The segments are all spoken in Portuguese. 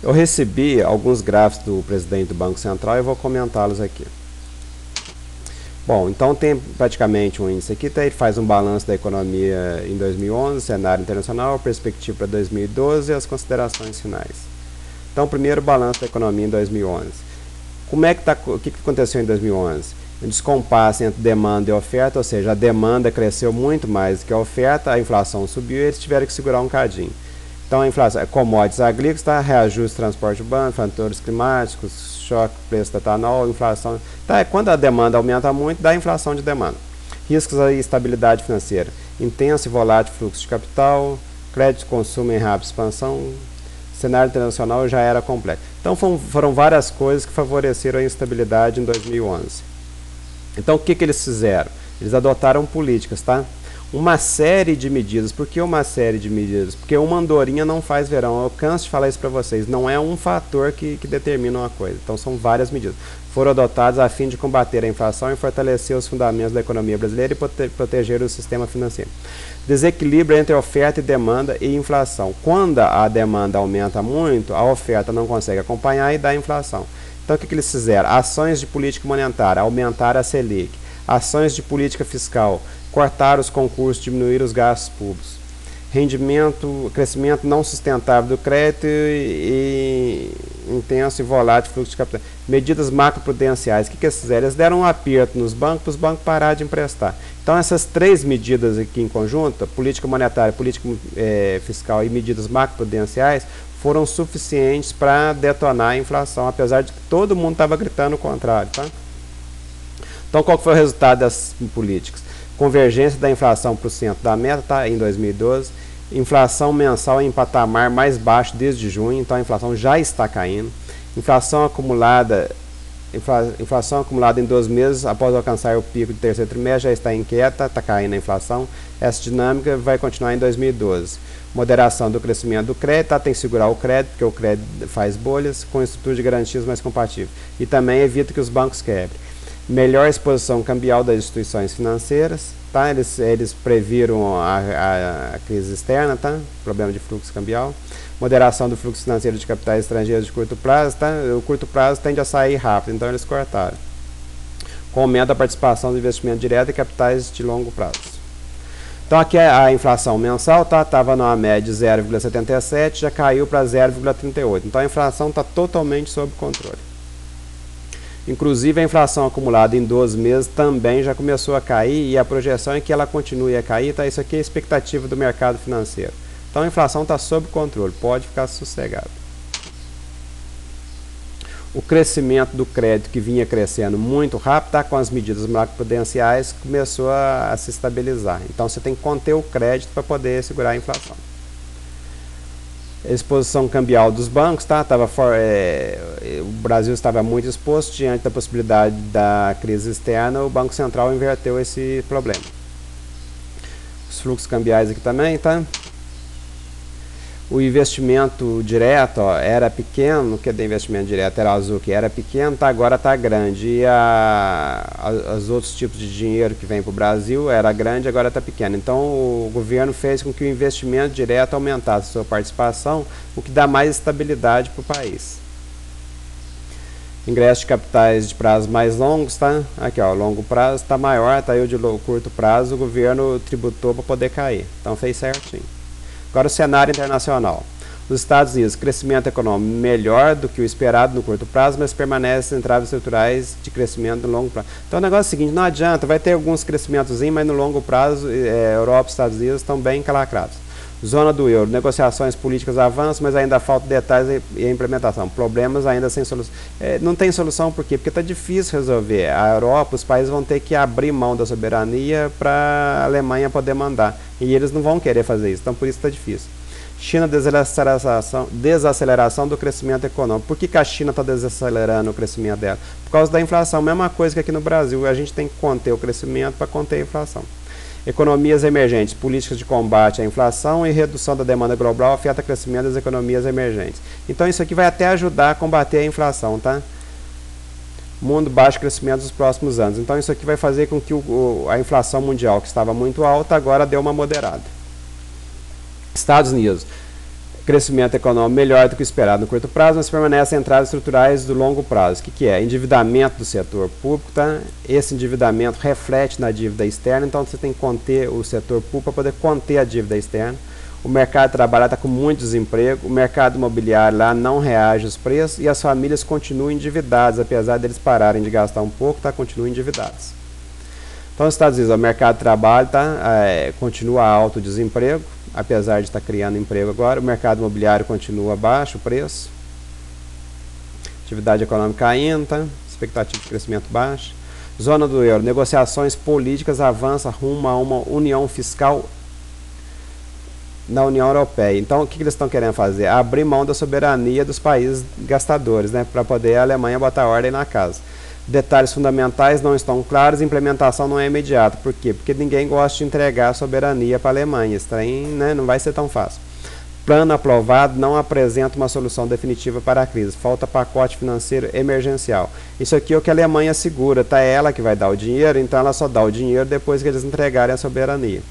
Eu recebi alguns gráficos do presidente do Banco Central e vou comentá-los aqui. Bom, então tem praticamente um índice aqui, ele faz um balanço da economia em 2011, cenário internacional, perspectiva para 2012 e as considerações finais. Então, primeiro, balanço da economia em 2011. O que aconteceu em 2011? Um descompasso entre demanda e oferta, ou seja, a demanda cresceu muito mais do que a oferta, a inflação subiu e eles tiveram que segurar um cadinho. Então, a inflação, commodities agrícolas, tá? Reajuste transporte urbano, fatores climáticos, choque, preço do etanol, inflação. Tá? Quando a demanda aumenta muito, dá inflação de demanda. Riscos e estabilidade financeira. Intenso e volátil fluxo de capital, crédito de consumo em rápida expansão, cenário internacional já era complexo. Então, foram várias coisas que favoreceram a instabilidade em 2011. Então, o que eles fizeram? Eles adotaram políticas, tá? Uma série de medidas. Por que uma série de medidas? Porque uma andorinha não faz verão. Eu canso de falar isso para vocês. Não é um fator que determina uma coisa. Então, são várias medidas. Foram adotadas a fim de combater a inflação e fortalecer os fundamentos da economia brasileira e proteger o sistema financeiro. Desequilíbrio entre oferta e demanda e inflação. Quando a demanda aumenta muito, a oferta não consegue acompanhar e dá inflação. Então, o que eles fizeram? Ações de política monetária, aumentar a Selic. Ações de política fiscal, cortar os concursos, diminuir os gastos públicos. Crescimento não sustentável do crédito e intenso e volátil fluxo de capital. Medidas macroprudenciais. O que eles fizeram? Eles deram um aperto nos bancos para os bancos pararem de emprestar. Então, essas três medidas aqui em conjunto, política monetária, política fiscal e medidas macroprudenciais, foram suficientes para detonar a inflação, apesar de que todo mundo estava gritando o contrário. Tá? Então, qual foi o resultado dessas políticas? Convergência da inflação para o centro da meta, tá? Em 2012. Inflação mensal em patamar mais baixo desde junho, então a inflação já está caindo. Inflação acumulada em 12 meses, após alcançar o pico do terceiro trimestre, já está inquieta, está caindo a inflação. Essa dinâmica vai continuar em 2012. Moderação do crescimento do crédito, tá? Tem que segurar o crédito, porque o crédito faz bolhas, com estrutura de garantias mais compatível. E também evita que os bancos quebrem. Melhor exposição cambial das instituições financeiras, tá? Eles previram a crise externa, tá? Problema de fluxo cambial. Moderação do fluxo financeiro de capitais estrangeiros de curto prazo, tá? O curto prazo tende a sair rápido, então eles cortaram. Com aumento da participação do investimento direto e capitais de longo prazo. Então aqui a inflação mensal estava numa média de 0,77, já caiu para 0,38. Então a inflação está totalmente sob controle. Inclusive a inflação acumulada em 12 meses também já começou a cair e a projeção é que ela continue a cair. Tá? Isso aqui é a expectativa do mercado financeiro. Então a inflação está sob controle, pode ficar sossegado. O crescimento do crédito que vinha crescendo muito rápido, tá? Com as medidas macroprudenciais, começou a se estabilizar. Então você tem que conter o crédito para poder segurar a inflação. Exposição cambial dos bancos, tá? O Brasil estava muito exposto diante da possibilidade da crise externa, o Banco Central inverteu esse problema. Os fluxos cambiais aqui também, tá? O investimento direto, ó, era pequeno, que é de investimento direto, era azul, que era pequeno, tá, agora está grande. E os outros tipos de dinheiro que vem para o Brasil era grande, agora está pequeno. Então, o governo fez com que o investimento direto aumentasse a sua participação, o que dá mais estabilidade para o país. Ingresso de capitais de prazos mais longos, tá? Aqui, ó, longo prazo está maior, tá aí o de curto prazo, o governo tributou para poder cair. Então, fez certinho. Agora o cenário internacional. Os Estados Unidos, crescimento econômico melhor do que o esperado no curto prazo, mas permanecem entraves estruturais de crescimento no longo prazo. Então o negócio é o seguinte, não adianta, vai ter alguns crescimentos, mas no longo prazo, Europa e Estados Unidos estão bem encalacrados. Zona do euro, negociações políticas avançam, mas ainda falta detalhes e implementação. Problemas ainda sem solução. Não tem solução por quê? Porque está difícil resolver. A Europa, os países vão ter que abrir mão da soberania para a Alemanha poder mandar. E eles não vão querer fazer isso, então por isso está difícil. China, desaceleração do crescimento econômico. Por que a China está desacelerando o crescimento dela? Por causa da inflação. Mesma coisa que aqui no Brasil, a gente tem que conter o crescimento para conter a inflação. Economias emergentes, políticas de combate à inflação e redução da demanda global afeta o crescimento das economias emergentes. Então isso aqui vai até ajudar a combater a inflação, tá? Mundo baixo crescimento nos próximos anos. Então isso aqui vai fazer com que a inflação mundial, que estava muito alta, agora dê uma moderada. Estados Unidos. Crescimento econômico melhor do que o esperado no curto prazo, mas permanecem entradas estruturais do longo prazo. O que é? Endividamento do setor público, tá? Esse endividamento reflete na dívida externa, então você tem que conter o setor público para poder conter a dívida externa. O mercado de trabalho está com muito desemprego, o mercado imobiliário lá não reage aos preços e as famílias continuam endividadas, apesar deles pararem de gastar um pouco, tá? Continuam endividados. Então, nos Estados Unidos, o mercado de trabalho continua alto o desemprego, apesar de estar criando emprego agora. O mercado imobiliário continua baixo o preço. Atividade econômica caindo, tá? Expectativa de crescimento baixa. Zona do euro, negociações políticas avançam rumo a uma união fiscal na União Europeia. Então, o que eles estão querendo fazer? Abrir mão da soberania dos países gastadores, né? Para poder a Alemanha botar ordem na casa. Detalhes fundamentais não estão claros, a implementação não é imediata. Por quê? Porque ninguém gosta de entregar a soberania para a Alemanha. Isso trem, né, não vai ser tão fácil. Plano aprovado não apresenta uma solução definitiva para a crise. Falta pacote financeiro emergencial. Isso aqui é o que a Alemanha segura. Tá? É ela que vai dar o dinheiro, então ela só dá o dinheiro depois que eles entregarem a soberania.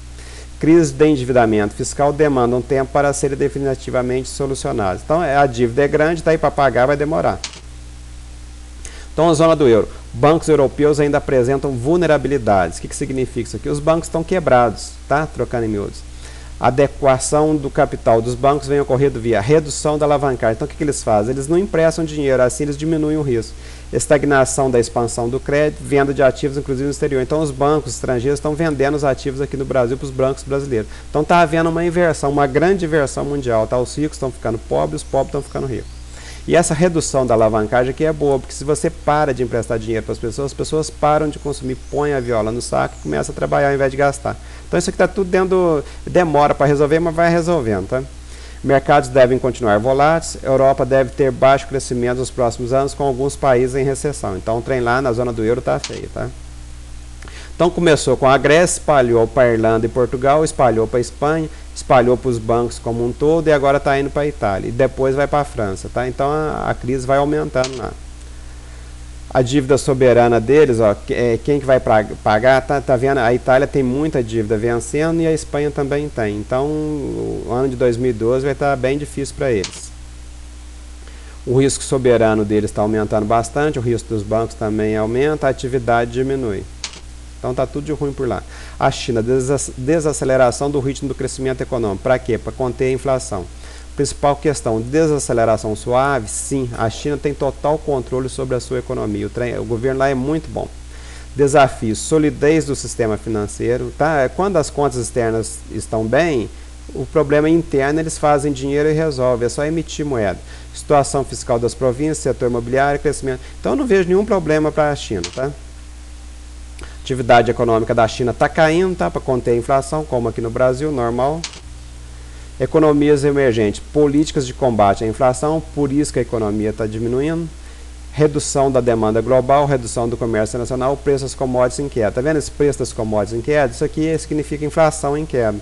Crise de endividamento fiscal demanda um tempo para serem definitivamente solucionados. Então a dívida é grande, está aí para pagar, vai demorar. Então, a zona do euro. Bancos europeus ainda apresentam vulnerabilidades. O que significa isso aqui? Os bancos estão quebrados, tá? Trocando em miúdos. A adequação do capital dos bancos vem ocorrendo via redução da alavancagem. Então, o que eles fazem? Eles não emprestam dinheiro, assim eles diminuem o risco. Estagnação da expansão do crédito, venda de ativos, inclusive no exterior. Então, os bancos estrangeiros estão vendendo os ativos aqui no Brasil para os bancos brasileiros. Então, está havendo uma inversão, uma grande inversão mundial. Tá? Os ricos estão ficando pobres, os pobres estão ficando ricos. E essa redução da alavancagem aqui é boa, porque se você para de emprestar dinheiro para as pessoas param de consumir, põem a viola no saco e começam a trabalhar ao invés de gastar. Então isso aqui está tudo dentro, demora para resolver, mas vai resolvendo. Tá? Mercados devem continuar voláteis, a Europa deve ter baixo crescimento nos próximos anos, com alguns países em recessão. Então o trem lá na zona do euro está feio. Tá? Então começou com a Grécia, espalhou para a Irlanda e Portugal, espalhou para a Espanha, espalhou para os bancos como um todo e agora está indo para a Itália. E depois vai para a França. Tá? Então a crise vai aumentando lá. A dívida soberana deles, ó, quem que vai pagar? Tá vendo? A Itália tem muita dívida vencendo e a Espanha também tem. Então o ano de 2012 vai estar bem difícil para eles. O risco soberano deles está aumentando bastante, o risco dos bancos também aumenta, a atividade diminui. Então está tudo de ruim por lá. A China, desaceleração do ritmo do crescimento econômico. Para quê? Para conter a inflação. Principal questão, desaceleração suave, sim. A China tem total controle sobre a sua economia. O governo lá é muito bom. Desafio, solidez do sistema financeiro. Tá? Quando as contas externas estão bem, o problema interno eles fazem dinheiro e resolvem. É só emitir moeda. Situação fiscal das províncias, setor imobiliário, crescimento. Então eu não vejo nenhum problema para a China. Tá? Atividade econômica da China está caindo, tá? Para conter a inflação, como aqui no Brasil, normal. Economias emergentes, políticas de combate à inflação, por isso que a economia está diminuindo. Redução da demanda global, redução do comércio nacional, preço das commodities em queda. Está vendo esse preço das commodities em queda? Isso aqui significa inflação em queda.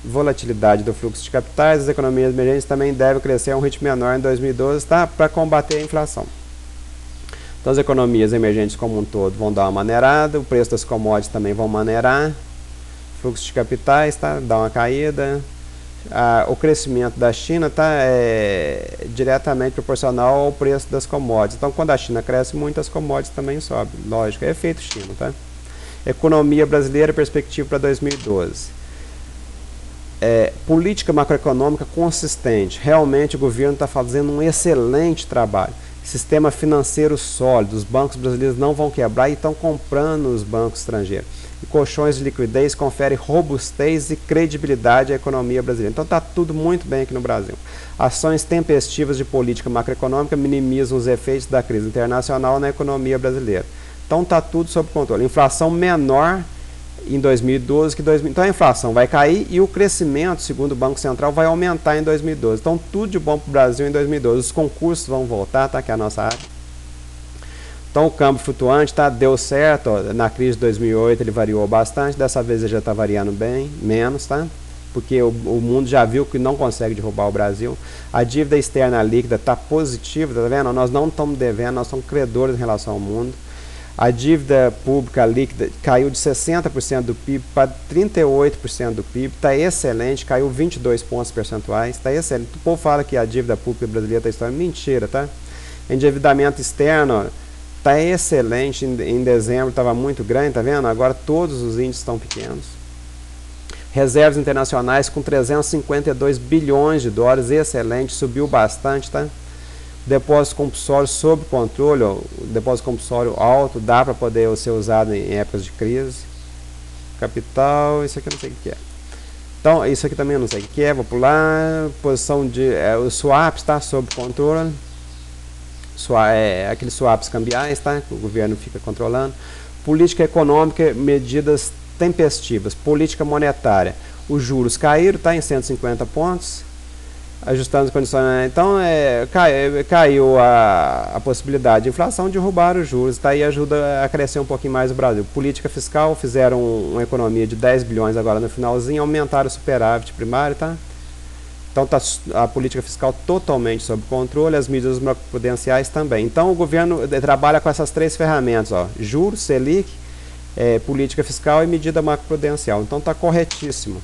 Volatilidade do fluxo de capitais, as economias emergentes também devem crescer a um ritmo menor em 2012, tá? Para combater a inflação. Então as economias emergentes como um todo vão dar uma maneirada, o preço das commodities também vão maneirar, fluxo de capitais tá, dá uma caída, o crescimento da China está diretamente proporcional ao preço das commodities. Então quando a China cresce muito, as commodities também sobem, lógico, é efeito China. Tá? Economia brasileira, perspectiva para 2012. Política macroeconômica consistente, realmente o governo está fazendo um excelente trabalho. Sistema financeiro sólido, os bancos brasileiros não vão quebrar e estão comprando os bancos estrangeiros. E colchões de liquidez conferem robustez e credibilidade à economia brasileira. Então está tudo muito bem aqui no Brasil. Ações tempestivas de política macroeconômica minimizam os efeitos da crise internacional na economia brasileira. Então está tudo sob controle. Inflação menor em 2012 que 2000. Então a inflação vai cair e o crescimento, segundo o Banco Central, vai aumentar em 2012. Então tudo de bom para o Brasil em 2012. Os concursos vão voltar, tá? Que é a nossa área. Então o câmbio flutuante tá, deu certo, ó, na crise de 2008 ele variou bastante, dessa vez ele já está variando bem, menos, tá? Porque o mundo já viu que não consegue derrubar o Brasil. A dívida externa líquida está positiva, tá vendo? Nós não estamos devendo, nós somos credores em relação ao mundo. A dívida pública líquida caiu de 60% do PIB para 38% do PIB, está excelente, caiu 22 pontos percentuais, está excelente. O povo fala que a dívida pública brasileira está estourando, mentira, tá? Endividamento externo está excelente, em dezembro estava muito grande, tá vendo? Agora todos os índices estão pequenos. Reservas internacionais com 352 bilhões de dólares, excelente, subiu bastante, tá? Depósito compulsório sob controle, ó, depósito compulsório alto, dá para poder ser usado em épocas de crise. Capital, isso aqui eu não sei o que é. Então, isso aqui também eu não sei o que é, vou pular. Posição de, os swaps, tá? Sob controle. Aqueles swaps cambiais, tá? Que o governo fica controlando. Política econômica, medidas tempestivas. Política monetária. Os juros caíram, tá? Em 150 pontos. Ajustando as condições. Então, caiu a possibilidade de inflação, derrubar os juros. Tá? E ajuda a crescer um pouquinho mais o Brasil. Política fiscal, fizeram uma economia de 10 bilhões agora no finalzinho, aumentaram o superávit primário. Tá? Então, tá a política fiscal totalmente sob controle, as medidas macroprudenciais também. Então, o governo trabalha com essas três ferramentas, ó, juros, Selic, política fiscal e medida macroprudencial. Então, está corretíssimo.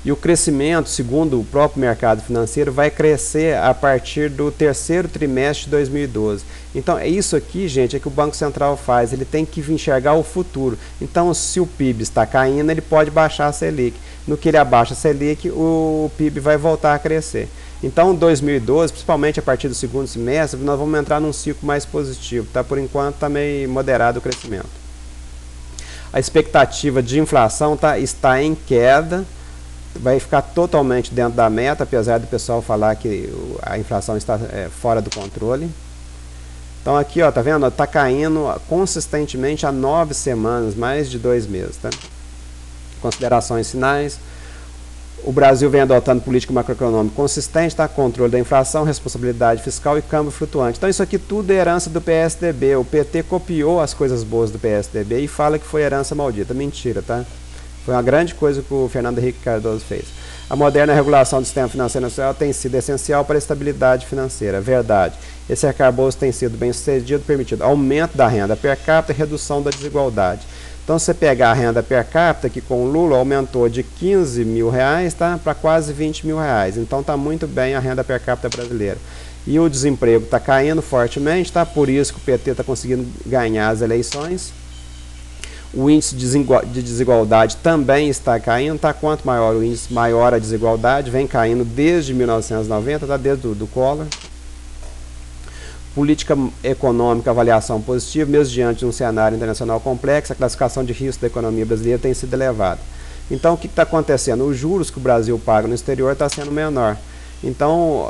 E o crescimento, segundo o próprio mercado financeiro, vai crescer a partir do terceiro trimestre de 2012. Então, é isso aqui, gente, é que o Banco Central faz. Ele tem que enxergar o futuro. Então, se o PIB está caindo, ele pode baixar a Selic. No que ele abaixa a Selic, o PIB vai voltar a crescer. Então, 2012, principalmente a partir do segundo semestre, nós vamos entrar num ciclo mais positivo. Tá? Por enquanto, está meio moderado o crescimento. A expectativa de inflação está em queda. Vai ficar totalmente dentro da meta, apesar do pessoal falar que a inflação está fora do controle. Então aqui, ó, tá vendo? Está caindo consistentemente há 9 semanas, mais de 2 meses. Tá? Considerações finais. O Brasil vem adotando política macroeconômica consistente, tá? Controle da inflação, responsabilidade fiscal e câmbio flutuante. Então isso aqui tudo é herança do PSDB. O PT copiou as coisas boas do PSDB e fala que foi herança maldita. Mentira, tá? Foi uma grande coisa que o Fernando Henrique Cardoso fez. A moderna regulação do sistema financeiro nacional tem sido essencial para a estabilidade financeira. Verdade. Esse arcabouço tem sido bem sucedido, permitido aumento da renda per capita e redução da desigualdade. Então, se você pegar a renda per capita, que com o Lula aumentou de 15 mil reais, tá, para quase 20 mil reais. Então, está muito bem a renda per capita brasileira. E o desemprego está caindo fortemente, tá? Por isso que o PT está conseguindo ganhar as eleições. O índice de desigualdade também está caindo, tá? Quanto maior o índice, maior a desigualdade, vem caindo desde 1990, tá? Desde o Collor. Política econômica, avaliação positiva, mesmo diante de um cenário internacional complexo, a classificação de risco da economia brasileira tem sido elevada. Então, o que está acontecendo? Os juros que o Brasil paga no exterior está sendo menor. Então,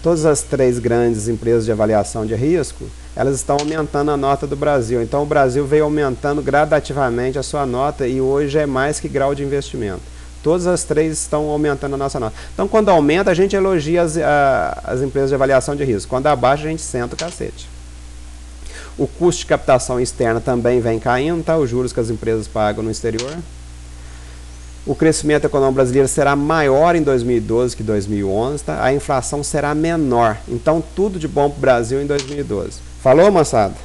todas as três grandes empresas de avaliação de risco, elas estão aumentando a nota do Brasil. Então, o Brasil veio aumentando gradativamente a sua nota e hoje é mais que grau de investimento. Todas as três estão aumentando a nossa nota. Então, quando aumenta, a gente elogia as empresas de avaliação de risco. Quando abaixa, a gente senta o cacete. O custo de captação externa também vem caindo, tá? Os juros que as empresas pagam no exterior. O crescimento econômico brasileiro será maior em 2012 que 2011, tá? A inflação será menor. Então, tudo de bom para o Brasil em 2012. Falou, moçada?